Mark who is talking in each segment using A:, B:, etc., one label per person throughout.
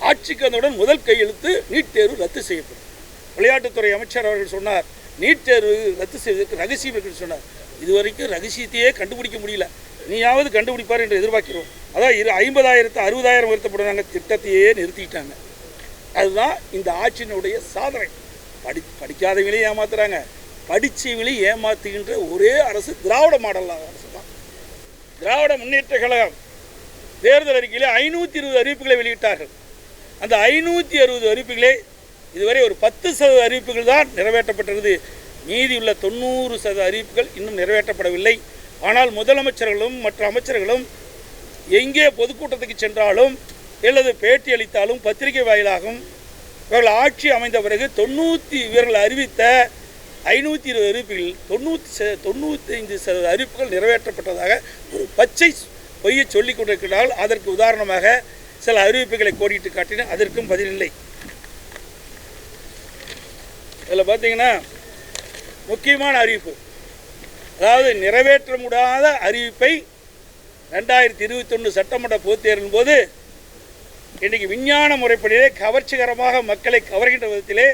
A: ஆட்சிக்கு வந்தவுடன் முதல் கையெழுத்து நீட் தேர்வு ரத்து செய்யப்படும். விளையாட்டுத்துறை அமைச்சர் அவர்கள் சொன்னார், நீட் தேர்வு ரத்து செய்வதற்கு ரகசியம் இருக்குன்னு சொன்னார். இதுவரைக்கும் ரகசியத்தையே கண்டுபிடிக்க முடியல. நீயாவது கண்டுபிடிப்பார் என்று எதிர்பார்க்கிறோம். அதான் 50,000 60,000 உயர்த்தப்படுறாங்க, திட்டத்தையே நிறுத்திட்டாங்க. அதுதான் இந்த ஆட்சியினுடைய சாதனை. படிக்காதவங்களையும் ஏமாத்துறாங்க, படித்தவங்களையும் ஏமாத்துகின்ற ஒரே அரசு திராவிட மாடல் அரசு தான். திராவிட முன்னேற்ற கழகம் தேர்தல் அறிக்கையில் 520 அறிவிப்புகளை வெளியிட்டார்கள். அந்த 560 அறிவிப்புகளே இதுவரை ஒரு 10% அறிவிப்புகள் தான் நிறைவேற்றப்பட்டிருந்தது. மீதியுள்ள 90% அறிவிப்புகள் இன்னும் நிறைவேற்றப்படவில்லை. ஆனால் முதலமைச்சர்களும் மற்ற அமைச்சர்களும் எங்கே பொதுக்கூட்டத்துக்கு சென்றாலும் அல்லது பேட்டி அளித்தாலும் பத்திரிகை வாயிலாகவும் இவர்கள் ஆட்சி அமைந்த பிறகு இவர்கள் அறிவித்த 520 அறிவிப்புகளில் 95% அறிவிப்புகள் நிறைவேற்றப்பட்டதாக ஒரு பச்சை பொய்யை சொல்லிக் கொண்டிருக்கிறார்கள். அதற்கு உதாரணமாக சில அறிவிப்புகளை கோடிட்டு காட்டின, அதற்கும் பதிலில்லை. இதில் பார்த்தீங்கன்னா முக்கியமான அறிவிப்பு, அதாவது நிறைவேற்ற முடியாத அறிவிப்பை 2021 சட்டமன்ற பொதுத் தேர்தலின் போது இன்றைக்கு விஞ்ஞான முறைப்படியே கவர்ச்சிகரமாக மக்களை கவர்கின்ற விதத்திலே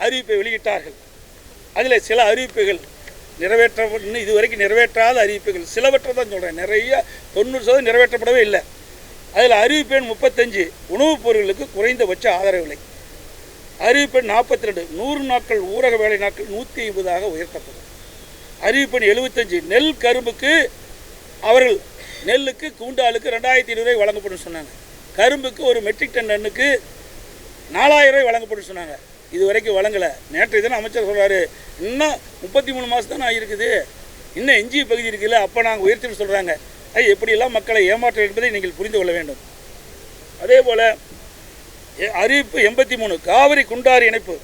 A: அறிவிப்பை வெளியிட்டார்கள். அதில் சில அறிவிப்புகள் இதுவரைக்கும் நிறைவேற்றாத அறிவிப்புகள் சிலவற்றை தான் சொல்கிறேன். நிறைய 90% நிறைவேற்றப்படவே இல்லை. அதில் அறிவிப்பு எண் 35 உணவுப் பொருட்களுக்கு குறைந்தபட்ச ஆதரவு விலை. அறிவிப்பு எண் 42 100 நாட்கள் ஊரக வேலை நாட்கள் 150 உயர்த்தப்படும். அறிவிப்பு எண் 75 நெல் கரும்புக்கு அவர்கள் நெல்லுக்கு கூண்டாளுக்கு 2,200 வழங்கப்படும் சொன்னாங்க. கரும்புக்கு ஒரு மெட்ரிக் டன் டன்னுக்கு 4,000 வழங்கப்படும் சொன்னாங்க. இது வரைக்கும் வழங்கலை. நேற்று தினம் அமைச்சர் சொல்கிறாரு, இன்னும் 33 மாதம் தான் இருக்குது, இன்னும் எஞ்சிய பகுதி இருக்குல்ல, அப்போ நாங்கள் உயர்த்தின்னு சொல்கிறாங்க. எப்படியெல்லாம் மக்களை ஏமாற்றம் என்பதை நீங்கள் புரிந்து கொள்ள வேண்டும். அதே போல் அறிவிப்பு 83 காவிரி குண்டாறு இணைப்பு.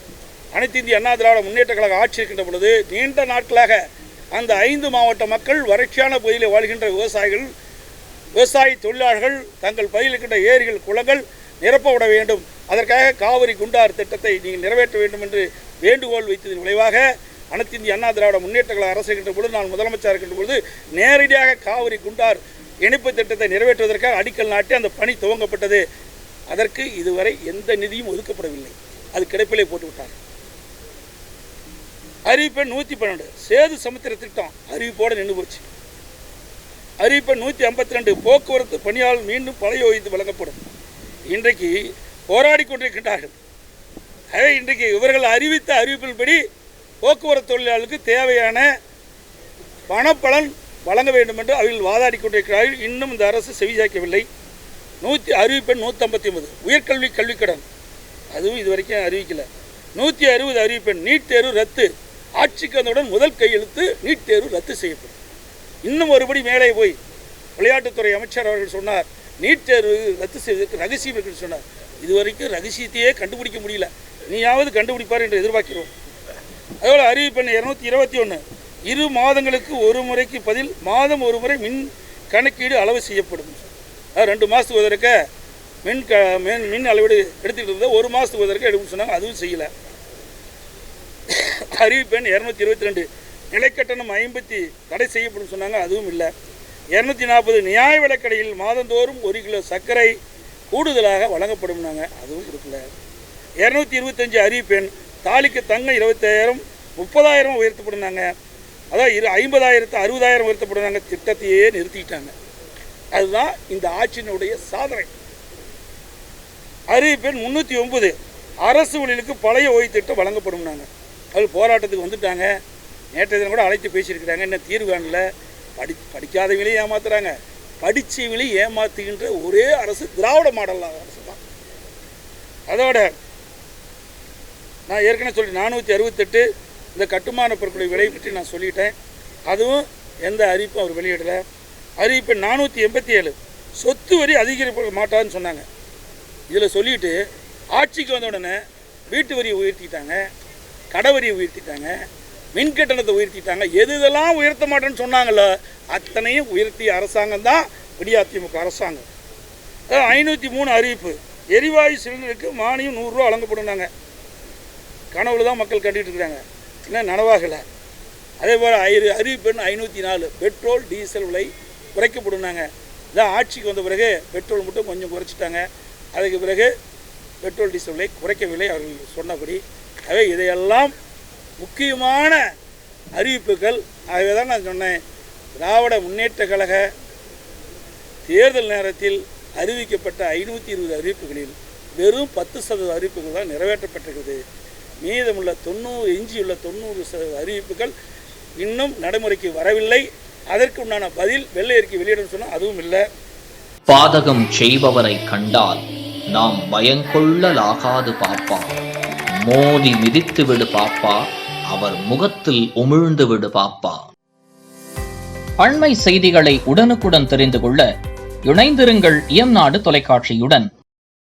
A: அனைத்து இந்திய அண்ணா திராவிட முன்னேற்ற கழக ஆட்சி இருக்கின்ற பொழுது நீண்ட நாட்களாக அந்த 5 மாவட்ட மக்கள் வறட்சியான பகுதியில் வாழ்கின்ற விவசாயிகள், விவசாய தொழிலாளர்கள் தங்கள் பகுதியில் இருக்கின்ற ஏரிகள் குளங்கள் நிரப்பப்பட வேண்டும், அதற்காக காவிரி குண்டாறு திட்டத்தை நீங்கள் நிறைவேற்ற வேண்டும் என்று வேண்டுகோள் வைத்ததன் விளைவாக அனைத்து இந்திய அண்ணா திராவிட முன்னேற்ற கழக அரசு இருக்கின்ற பொழுது, நான் முதலமைச்சர் இருக்கின்ற பொழுது நேரடியாக காவிரி குண்டார் இணைப்பு திட்டத்தை நிறைவேற்றுவதற்காக அடிக்கல் நாட்டி அந்த பணி துவங்கப்பட்டது. அதற்கு இதுவரை எந்த நிதியும் ஒதுக்கப்படவில்லை. அது கிடப்பிலே போட்டுவிட்டார். அறிவிப்பு 112 சேது சமுத்திர திட்டம் அறிவிப்போடு நின்று போச்சு. அறிவிப்பு 152 போக்குவரத்து பணியாளர் மீண்டும் பழைய ஓய்வு வழங்கப்படும். இன்றைக்கு போராடி கொண்டிருக்கின்றார்கள். இன்றைக்கு இவர்கள் அறிவித்த அறிவிப்பின்படி போக்குவரத்து தொழிலாளர்களுக்கு தேவையான பணப்பலன் வழங்க வேண்டும் என்று அவர்கள் வாதாடி கொண்டிருக்கிறார்கள். இன்னும் இந்த அரசு செவிசாய்க்கவில்லை. அறிவிப்பு 159 உயர்கல்வி கல்விக்கடன், அதுவும் இதுவரைக்கும் அறிவிக்கல. 160 அறிவிப்பு நீட் தேர்வு ரத்து. ஆட்சிக்கு வந்தவுடன் முதல் கையெழுத்து நீட் தேர்வு ரத்து செய்யப்படும். இன்னும் ஒருபடி மேலே போய் விளையாட்டுத்துறை அமைச்சர் அவர்கள் சொன்னார், நீட் தேர்வு ரத்து செய்வதற்கு ரகசியம் இருக்குன்னு சொன்னார். இதுவரைக்கும் ரகசியத்தையே கண்டுபிடிக்க முடியல. நீயாவது கண்டுபிடிப்பார் என்று எதிர்பார்க்கிறோம். அதோடு அறிவிப்பு 221 2 மாதங்களுக்கு ஒரு முறைக்கு பதில் மாதம் ஒரு முறை மின் கணக்கீடு அளவு செய்யப்படும். 2 மாதத்துக்கு வதற்க மின் அளவீடு எடுத்துக்கிட்டு இருந்தால் 1 மாதத்துக்கு வதற்க எடுக்கணும்னு சொன்னாங்க. அதுவும் செய்யலை. அறிவிப்பு 222 நிலைக்கட்டணம் 50 தடை செய்யப்படும் சொன்னாங்க. அதுவும் இல்லை. 240 நியாய விலைக்கடையில் மாதந்தோறும் 1 கிலோ சர்க்கரை கூடுதலாக வழங்கப்படும்னாங்க. அதுவும் கொடுக்கல. 225 அறிவிப்பு தாலிக்கு தங்கம் 25,000 30,000 உயர்த்தப்படுனாங்க. அதான் 50,000 60,000 உயர்த்தப்படுறாங்க. திட்டத்தையே நிறுத்திட்டாங்க. அதுதான் இந்த ஆட்சியினுடைய சாதனை. அறிவிப்பு 309 அரசு ஊழியர்களுக்கு பழைய ஓய்வு திட்டம் வழங்கப்படும்னாங்க. அது போராட்டத்துக்கு வந்துட்டாங்க. நேற்றைய தினம் கூட அழைத்து பேசியிருக்கிறாங்க. என்ன தீர்வு காணல. படிக்காதவங்களையும் ஏமாத்துறாங்க, படித்தவங்களையும் ஏமாத்துகின்ற ஒரே அரசு திராவிட மாடல் அரசு தான். அதோட நான் ஏற்கனவே சொல்லி 468 இந்த கட்டுமான பொருட்களுடைய விலை பற்றி நான் சொல்லிட்டேன். அதுவும் எந்த அறிவிப்பும் அவர் வெளியிடலை. அறிவிப்பு 487 சொத்து வரி அதிகரிக்க மாட்டான்னு சொன்னாங்க. இதில் சொல்லிவிட்டு ஆட்சிக்கு வந்த உடனே வீட்டு வரியை உயர்த்திட்டாங்க, கடை வரியை உயர்த்திட்டாங்க, மின் கட்டணத்தை உயர்த்திட்டாங்க. எதெல்லாம் உயர்த்த மாட்டேன்னு சொன்னாங்களோ அத்தனையும் உயர்த்திய அரசாங்கம் தான் அதிமுக அரசாங்கம். 503 அறிவிப்பு எரிவாயு சிலிண்டருக்கு மானியம் 100 ரூபா வழங்கப்படுனாங்க. கனவுல தான் மக்கள் கட்டிகிட்டு இருக்கிறாங்க, இன்னும் நனவாகலை. அதே போல் அறிவிப்பு 504 பெட்ரோல் டீசல் விலை குறைக்கப்படுனாங்க. இதான் ஆட்சிக்கு வந்த பிறகு பெட்ரோல் மட்டும் கொஞ்சம் குறைச்சிட்டாங்க. அதுக்கு பிறகு பெட்ரோல் டீசல் விலை குறைக்கவில்லை அவர்கள் சொன்னபடி. ஆகவே இதையெல்லாம் முக்கியமான அறிவிப்புகள். ஆகவே தான் நான் சொன்னேன், திராவிட முன்னேற்ற கழக தேர்தல் நேரத்தில் அறிவிக்கப்பட்ட 520 அறிவிப்புகளில் வெறும் 10% அறிவிப்புகள் தான் நிறைவேற்றப்பட்டிருக்கிறது. மீதமுள்ள 90 எஞ்சியுள்ள 90% அறிவிப்புகள் இன்னும் நடைமுறைக்கு வரவில்லை. அதற்கு உண்டான பதில் வெள்ளை அறிக்கை வெளியிடும் சொன்னால் அதுவும் இல்லை.
B: பாதகம் செய்பவரை கண்டால் நாம் பயங்கொள்ளலாகாது பாப்பா, மோதி மிதித்து விடு பாப்பா, அவர் முகத்தில் உமிழ்ந்து விடு பாப்பா. அண்மை செய்திகளை உடனுக்குடன் தெரிந்து கொள்ள இணைந்திருங்கள் இயம்நாடு தொலைக்காட்சியுடன்.